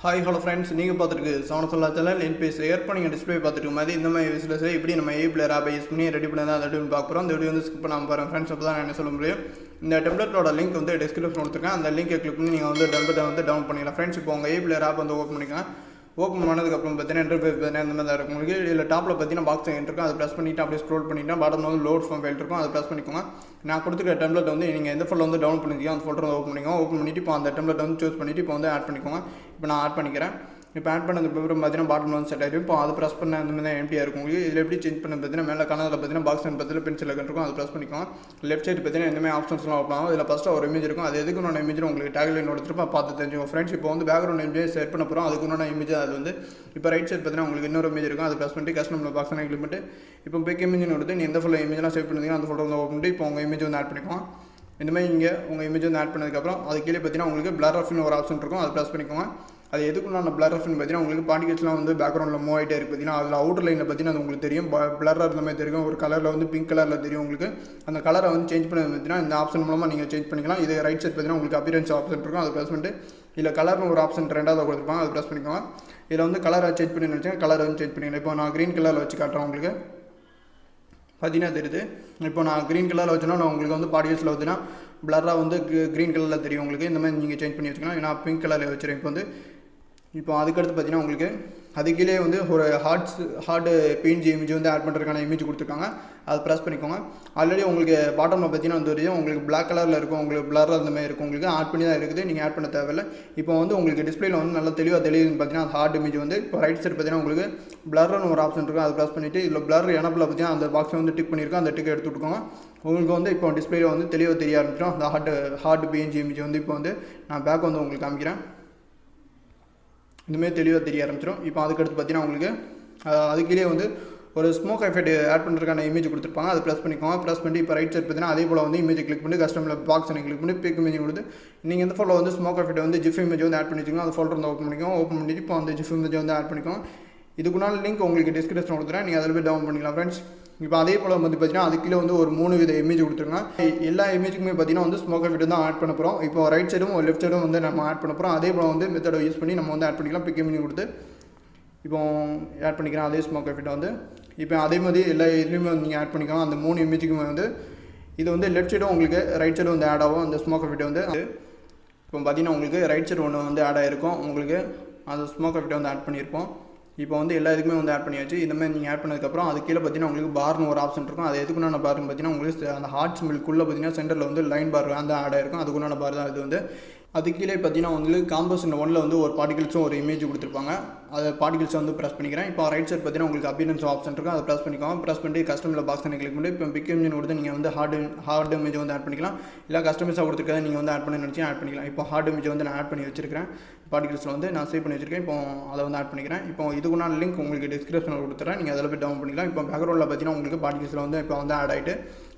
Hi hello friends, நீங்கள் பார்த்துருக்கு sound சொல்லா சேனல் என் பேஸ் ஏற்ப நீங்கள் டிஸ்பிளே பார்த்துட்டு மாதிரி இந்த மாதிரி விசிலஸை எப்படி நம்ம பிளேயர் ஆப்பை யூஸ் பண்ணி ரெடி பண்ணி தான் ரெடி பண்ணி பார்க்குறோம். இந்த வீடியோ வந்து ஸ்கிப் பண்ணாமல் பாருங்கள் ஃப்ரெண்ட்ஸ், அப்போ தான் நான் என்ன சொல்ல முடியும். இந்த டெம்ப்ளேட்டோட லிங்க் வந்து டிஸ்கிரிப்ஷன் கொடுத்துருக்கேன். அந்த லிங்கை கிளிக் பண்ணி நீங்கள் வந்து டெம்ப்ளேட்டை வந்து டவுன் பண்ணிக்கலாம் ஃப்ரெண்ட்ஸ். இப்போ உங்கள் பிளேயர் ஆப் வந்து ஓப்பன் பண்ணிக்கலாம். ஓப்பன் பண்ணதுக்கப்புறம் பார்த்தீங்கன்னா இன்டர்ஃபேஸ் பார்த்தீங்கன்னா இந்த மாதிரி தான் இருக்கும். உங்களுக்கு இதில் டாப்பில் பார்த்தீங்கன்னா பாக்ஸ் இருக்கும். அதை ப்ரெஸ் பண்ணிவிட்டு அப்படியே ஸ்க்ரோல் பண்ணிவிட்டு பாட்டம் வந்து லோட் ஃபார்ம் ஃபைல் இருக்கும். அதை ப்ரெஸ் பண்ணிக்கோங்க. நான் கொடுத்துருக்க டெம்ப்ளேட் வந்து நீங்கள் எந்த ஃபோல்டர் வந்து டவுன் பண்ணிக்கோ அந்த ஃபோல்டர் வந்து ஓப்பன் பண்ணிக்கோங்க. ஓப்பன் பண்ணிவிட்டு இப்போ அந்த டெம்ப்ளேட் வந்து சூஸ் பண்ணிவிட்டு இப்போ வந்து ஆட் பண்ணிக்கோங்க. இப்போ நான் ஆட் பண்ணிக்கிறேன். இப்போ ஆட் பண்ணதுக்கப்புறம் பார்த்தீங்கன்னா பாட்டம் வந்து செட் ஆகிடும். இப்போ அது ப்ரெஸ் பண்ண அந்த மாதிரி தான் எம்டியாக இருக்கும். உங்களுக்கு இதில் எப்படி சேஞ்ச் பண்ண பார்த்தீங்கன்னா மேலே கணக்கில் பார்த்தீங்கன்னா பாக்ஸ் பார்த்தீங்கன்னா பென்சில் இருக்கும். அதை ப்ரெஸ் பண்ணிக்கோங்க. லெஃப்ட் சைடு பார்த்தீங்கன்னா இந்த மாதிரி ஆப்ஷன்ஸ்லாம் ஓப்பன் ஆகும். இதில் ஃபஸ்ட்டு ஒரு இமேஜ் இருக்கும். அது எதுக்கு நான் இமேஜ் உங்களுக்கு டேக்லைன் எடுத்துருப்பா பார்த்து தெரிஞ்சுக்கோங்க ஃப்ரெண்ட்ஸ். இப்போ வந்து பேக்ரவுண்ட் இமேஜ் செட் பண்ண போகிறோம். அதுக்கு உண்டான இமேஜ் அது வந்து இப்போ ரைட் சைடு பார்த்தீங்கன்னா உங்களுக்கு இன்னொரு இமேஜ் இருக்கும். அதை ப்ரெஸ் பண்ணிட்டு கஸ்டமர் பாக்ஸ் கிளிக் பண்ணிட்டு இப்போ பிக் இமேஜ் எடுத்து நீ எந்த ஃபுல்லாக இமேஜ்லாம் சேவ் பண்ணுறீங்க அந்த ஃபோட்டோ வந்து ஓப்பன் பண்ணிட்டு இப்போ உங்கள் இமேஜ் வந்து ஆட் பண்ணிக்கோங்க. இந்த மாதிரி இங்கே உங்கள் இமேஜ் வந்து ஆட் பண்ணதுக்கப்புறம் அது கீழே பார்த்தீங்கன்னா உங்களுக்கு பிளர் ஆஃப்னு ஒரு ஆப்ஷன் இருக்கும். அதை ப்ரெஸ் பண்ணிக்கோங்க. அது எதுக்குன்னா பிளர் ஆஃப்னு பார்த்தீங்கன்னா உங்களுக்கு பார்ட்டிகல்ஸ்லாம் வந்து பேக்ரவுண்டில் மூவ் ஆகிட்டே இருக்குது. பார்த்தீங்கன்னா அதில் அவுட்டர் லைனில் பார்த்தீங்கன்னா அது உங்களுக்கு தெரியும். பிளராக இருந்த மாதிரி தெரியும். ஒரு கலரில் வந்து பிங்க் கலரில் தெரியும். உங்களுக்கு அந்த கலரை வந்து சேஞ்ச் பண்ணது பார்த்தீங்கன்னா இந்த ஆப்ஷன் மூலமாக நீங்கள் சேஞ்ச் பண்ணிக்கலாம். இது ரைட் சைட் பார்த்தீங்கன்னா உங்களுக்கு அப்பியரன்ஸ் ஆப்ஷன் இருக்கும். அதை ப்ரெஸ் பண்ணிட்டு இல்லை கலர்னு ஒரு ஆப்ஷன் ரெண்டாவது கொடுத்துருப்பாங்க. அதை ப்ரெஸ் பண்ணிக்கோங்க. இதில் வந்து கலரை சேஞ்ச் பண்ணி நினச்சேன். கலரை வந்து சேஞ்ச் பண்ணிக்கலாம். இப்போ நான் க்ரீன் கலரில் வச்சு காட்டுறேன். உங்களுக்கு பார்த்தீங்கன்னா தெரியுது. இப்போ நான் க்ரீன் கலரில் வச்சோன்னா நான் உங்களுக்கு வந்து பார்ட்டிகல்ஸில் பார்த்தீங்கன்னா பிளராக வந்து க்ரீன் கலரில் தெரியும். உங்களுக்கு இந்த மாதிரி நீங்கள் சேஞ்ச் பண்ணி வச்சுக்கலாம். நான் பிங்க் கலரில் வச்சுருக்கேன். இப்போ அதுக்கடுத்து பார்த்தீங்கன்னா உங்களுக்கு அதுக்கீழே வந்து ஒரு ஹார்டு பெயிண்ட் இமேஜ் வந்து ஆட் பண்ணுறதுக்கான இமேஜ் கொடுத்துருக்காங்க. அதை ப்ரெஸ் பண்ணிக்கோங்க. ஆல்ரெடி உங்களுக்கு பாட்டமில் பார்த்தீங்கன்னா வந்து தெரியும். உங்களுக்கு பிளாக் கலரில் இருக்கும். உங்களுக்கு பிளராக அந்த மாதிரி இருக்கும். உங்களுக்கு ஆட் பண்ணி தான் இருக்குது. நீங்கள் ஆட் பண்ண தேவையில்லை. இப்போ வந்து உங்களுக்கு டிஸ்பிளேல வந்து நல்லா தெளிவாக தெரியுதுன்னு பார்த்தீங்கன்னா ஹார்ட் இமேஜ் வந்து இப்போ ரைட் சைடு பார்த்தீங்கன்னா உங்களுக்கு பிளர்னு ஒரு ஆப்ஷன் இருக்கும். அதை ப்ரெஸ் பண்ணிவிட்டு இதில் பிளர் எனப்பில் பார்த்தீங்கன்னா அந்த பாக்ஸை வந்து டிக் பண்ணியிருக்கோம். அந்த டிக்கை எடுத்து விட்டுக்கோங்க. உங்களுக்கு வந்து இப்போ டிஸ்பிளேல வந்து தெளிவாக தெரிய ஆரம்பிச்சிடும். அந்த ஹார்ட் பெயிண்ட் இமேஜ் வந்து இப்போ வந்து நான் பேக் வந்து உங்களுக்கு காமிக்கிறேன். இந்தமாரி தெளிவாக தெரிய ஆரம்பிச்சிடும். இப்போ அதுக்கடுத்து பார்த்தீங்கன்னா உங்களுக்கு அதுக்கீழே வந்து ஒரு ஸ்மோக் எஃபெக்ட் ஆட் பண்ணுறதுக்கான இமேஜ் கொடுத்துருப்பாங்க. அதை ப்ரெஸ் பண்ணிக்கோங்க. ப்ரெஸ் பண்ணி இப்போ ரைட் சைட் பார்த்தீங்கன்னா அதே போல் வந்து இமேஜ் கிளிக் பண்ணி கஸ்டமர் பாக்ஸ் கிளிக் பண்ணி பிக் இமேஜ் கொடுத்து நீங்கள் எந்த ஃபோல்டர் வந்து ஸ்மோக் எஃபெக்ட் வந்து ஜிஃப் இமேஜ் வந்து ஆட் பண்ணி வச்சுக்கோங்க. அந்த ஃபோல்டர் வந்து ஓப்பன் பண்ணிக்கோங்க. ஓப்பன் பண்ணிட்டு இப்போ அந்த ஜிஃப் இமேஜ் வந்து ஆட் பண்ணிக்கோங்க. இதுக்குனால லிங்க் உங்களுக்கு டிஸ்கிரிப்ஷன் கொடுத்துறேன். நீங்கள் அதில் போய் டவுன் பண்ணிக்கலாம் ஃப்ரெண்ட்ஸ். இப்போ அதே போல் வந்து பார்த்தீங்கன்னா அதுக்குள்ளே வந்து ஒரு 3 வித இமேஜ் கொடுத்துருங்க. எல்லா இமேஜுக்குமே பார்த்தீங்கன்னா வந்து ஸ்மோக் எஃபெக்ட் தான் ஆட் பண்ண போகிறோம். இப்போ ரைட் சைடும் லெஃப்ட் சைடும் வந்து நம்ம ஆட் பண்ண போகிறோம். அதே போல் வந்து மெத்தடை யூஸ் பண்ணி நம்ம வந்து ஆட் பண்ணிக்கலாம். பிக் இமேஜ் கொடுத்து இப்போ ஆட் பண்ணிக்கிறேன். அதே ஸ்மோக் எஃபெக்ட் வந்து இப்போ அதே மாதிரி எல்லா இதுலேயுமே நீங்கள் ஆட் பண்ணிக்கலாம். அந்த 3 இமேஜுக்குமே வந்து இது வந்து லெஃப்ட் சைடும் உங்களுக்கு ரைட் சைடும் வந்து ஆட் ஆகும். அந்த ஸ்மோக் எஃபெக்ட் வந்து இப்போ பார்த்தீங்கன்னா உங்களுக்கு ரைட் சைடு ஒன்று வந்து ஆட் ஆகிருக்கும். உங்களுக்கு அந்த ஸ்மோக் எஃபெக்ட் வந்து ஆட் பண்ணியிருப்போம். இப்போ வந்து எல்லா இதுக்குமே வந்து ஆட் பண்ணியாச்சு. இந்த மாதிரி நீங்கள் ஆட் பண்ணதுக்கப்புறம் அது கீழே பார்த்தீங்கன்னா உங்களுக்கு பார்னு ஒரு ஆப்ஷன் இருக்கும். அது எதுக்குண்டான பார்னு பார்த்தீங்கன்னா உங்களுக்கு அந்த ஹார்ட் சிம்பிள்குள்ளே பார்த்தீங்கன்னா சென்டரில் வந்து லைன் பார் அந்த ஆட் ஆகிருக்கும். அதுக்குண்டான பார் தான் இது வந்து. அது கீழே பார்த்தீங்கன்னா உங்களுக்கு காம்போசிஷன் 1ல் வந்து ஒரு பார்ட்டிகல்ஸும் ஒரு இமேஜ் கொடுத்துருப்பாங்க. அதை பார்ட்டிகல்ஸை வந்து ப்ரெஸ் பண்ணிக்கிறேன். இப்போ ரைட் சைட் பார்த்தீங்கன்னா உங்களுக்கு அப்பியரன்ஸ் ஆப்ஷன் இருக்கும். அதை ப்ரெஸ் பண்ணிக்கோங்க. ப்ரெஸ் பண்ணி கஸ்டமர் பாக்ஸ் கிளிக் பண்ணி இப்போ பிக் இமேஜ் கொடுத்து நீங்கள் வந்து ஹார்ட் இமேஜ் வந்து ஆட் பண்ணிக்கலாம். இல்லை கஸ்டமைஸாக கொடுத்துருக்காது நீங்கள் வந்து ஆட் பண்ணி நினச்சி ஆட் பண்ணிக்கலாம். இப்போ ஹார்ட் இமேஜ் வந்து நான் ஆட் பண்ணி வச்சிருக்கேன். பார்ட்டிகல்ஸில் வந்து நான் சேவ் பண்ணி வச்சிருக்கேன். இப்போ அதை வந்து ஆட் பண்ணிக்கிறேன். இப்போ இதுக்குண்டான லிங்க் உங்களுக்கு டிஸ்கிரிப்ஷனில் கொடுத்துறேன். நீங்கள் அதில் போய் டவுன் பண்ணிக்கலாம். இப்போ பேக்ரவுண்டில் பார்த்தீங்கன்னா உங்களுக்கு பார்ட்டிகல்ஸில் வந்து இப்போ வந்து ஆட் ஆகிட்டு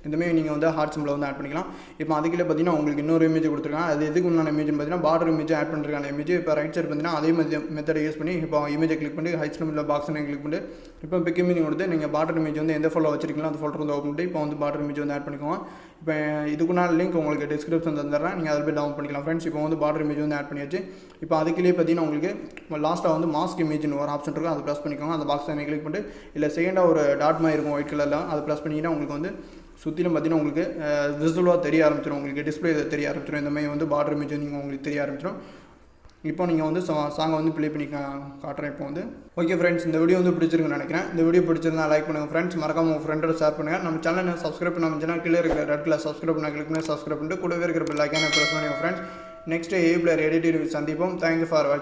இந்தமாரி நீங்கள் வந்து ஹார்ட் சிம்பிள் வந்து ஆட் பண்ணிக்கலாம். இப்போ அதுக்குள்ளே பார்த்தீங்கன்னா உங்களுக்கு இன்னொரு இமேஜ் கொடுத்துருக்காங்க. அது எதுக்கு உண்டான இமேஜ்னு பார்த்தீங்கன்னா பார்டர் இமேஜ் ஆட் பண்ணுறதுக்கான இமேஜ். இப்போ ரைட் சைடு பார்த்தீங்கன்னா அதே மெத்தடை யூஸ் பண்ணி இப்போ இமேஜை கிளிக் பண்ணி ஹைட் நம்பரில் பாக்ஸ் கிளிக் பண்ணி இப்போ பிக் இமேஜ் கொடுத்து நீங்கள் பார்டர் இமேஜ் வந்து எந்த ஃபோல்டர் வச்சிருக்கீங்களோ அந்த ஃபோல்டர் வந்து ஓப்பன் பண்ணி இப்போ வந்து பார்டர் இமேஜ் வந்து ஆட் பண்ணிக்கோங்க. இப்போ இதுக்குண்டான லிங்க் உங்களுக்கு டிஸ்கிரிப்ஷன் தந்துடுறேன். நீங்கள் அதில் போய் டவுன் பண்ணிக்கலாம் ஃப்ரெண்ட்ஸ். இப்போ வந்து பார்டர் இமேஜ் வந்து ஆட் பண்ணியாச்சு. இப்போ அதுக்குள்ளே பார்த்தீங்கன்னா உங்களுக்கு லாஸ்ட்டாக வந்து மாஸ்க் இமேஜ்னு ஒரு ஆப்ஷன் இருக்கும். அதை ப்ரெஸ் பண்ணிக்கோங்க. அந்த பாக்ஸை கிளிக் பண்ணிட்டு இல்லை செகண்டாக ஒரு டாட் மாதிரி இருக்கும் ஒயிட் கலரில். அதை ப்ரெஸ் பண்ணிங்கன்னா உங்களுக்கு வந்து சுற்றிலும் பார்த்தீங்கன்னா உங்களுக்கு விசுவலாக தெரிய ஆரம்பிச்சிடும். உங்களுக்கு டிஸ்பிளே தெரிய ஆரம்பிச்சிடும். இந்த மாதிரி வந்து பார்டர் இமேஜ் நீங்கள் உங்களுக்கு தெரிய ஆரம்பிச்சிடும். இப்போ நீங்கள் வந்து சாங்கை வந்து ப்ளே பண்ணி காட்டுறேன். இப்போ வந்து ஓகே ஃப்ரெண்ட்ஸ், இந்த வீடியோ வந்து பிடிச்சிருக்குன்னு நினைக்கிறேன். இந்த வீடியோ பிடிச்சிருந்தா லைக் பண்ணுங்கள் ஃப்ரெண்ட்ஸ். மறக்காம உங்கள் ஃப்ரெண்டோட ஷேர் பண்ணுங்கள். நம்ம சேனலை சப்ஸ்கிரைப் பண்ணாமல் கீழே இருக்கிற ரெட் கலர் சப்ஸ்கிரைப் பண்ண கிளிக் பண்ணி சப்ஸ்கிரைப் பண்ணிட்டு கூடவே இருக்கிற பெல் ஐக்கானை ப்ரெஸ் பண்ணுங்கள் ஃப்ரெண்ட்ஸ். நெக்ஸ்ட் பிளேயர் எடிட்டிவ் சந்திப்போம். தேங்க்யூ ஃபார் வாட்சிங்.